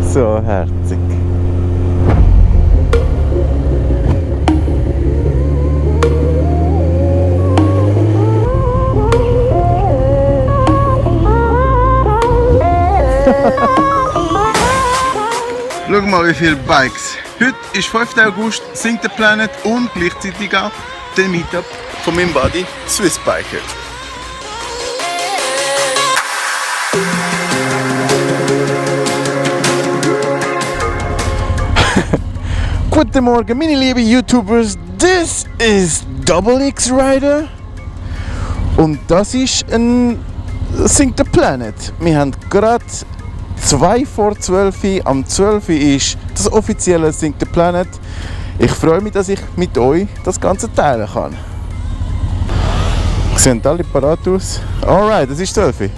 So herzig. Schau mal, wie viele Bikes. Heute ist 5. August, Sing the Planet und gleichzeitig auch der Meetup von meinem Buddy Swiss Biker. Guten Morgen, meine lieben YouTubers. Das ist Double X Rider. Und das ist ein Sing the Planet. Wir haben gerade 2 vor 12 Uhr. Am 12 Uhr ist das offizielle Sing the Planet. Ich freue mich, dass ich mit euch das Ganze teilen kann. Sehen alle parat aus? Alright, das ist 12 Uhr.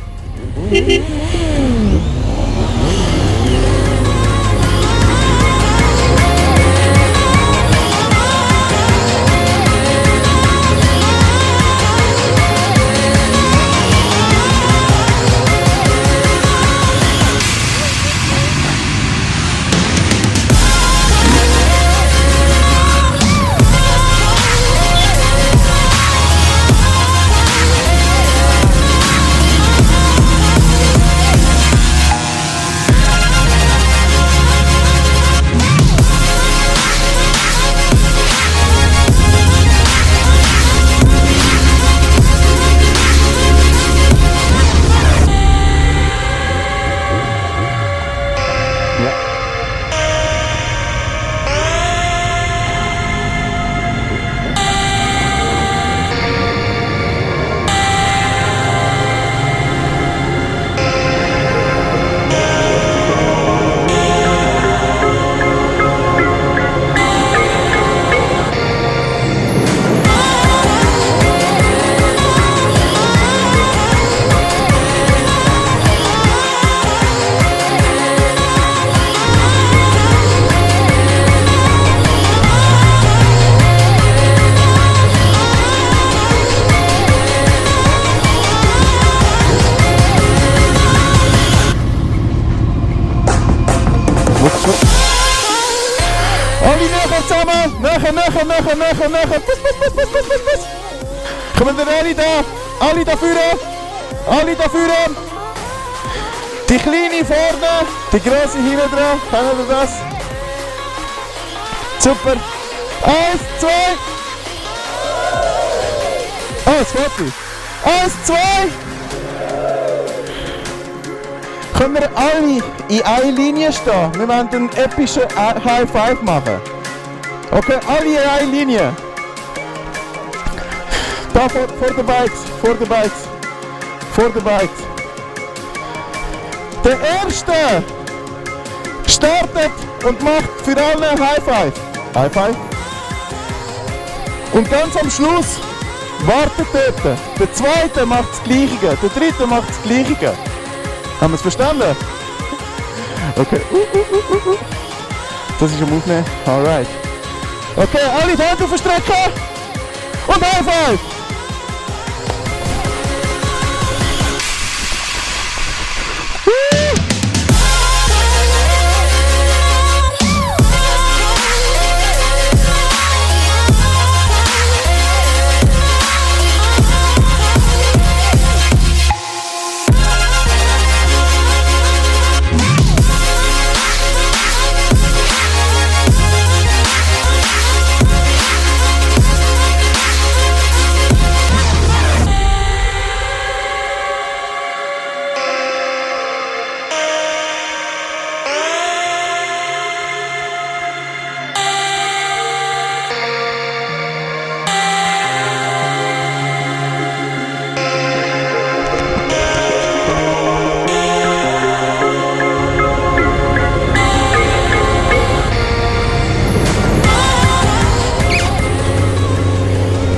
Alle näher zusammen! Näher! Puss! Kommen wir alle da! Alle da vorne! Die kleine vorne, die grosse hinten dran. Kennen wir das? Super! 1, 2! Es geht nicht. 1, 2! Können wir alle in einer Linie stehen? Wir wollen einen epischen High Five machen. Okay, alle in einer Linie. Da vor den Bikes. Der Erste startet und macht für alle einen High Five. Und ganz am Schluss wartet dort. Der Zweite macht das Gleiche, der Dritte macht das Gleiche. Haben wir es verstanden? Okay. Das ist am Aufnehmen. Alright. Okay, alle die Hände verstrecken. Und High Five.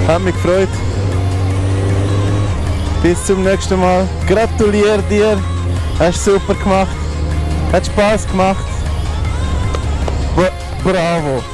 Hat mich gefreut. Bis zum nächsten Mal. Gratuliere dir. Hast super gemacht. Hat Spaß gemacht. Bravo.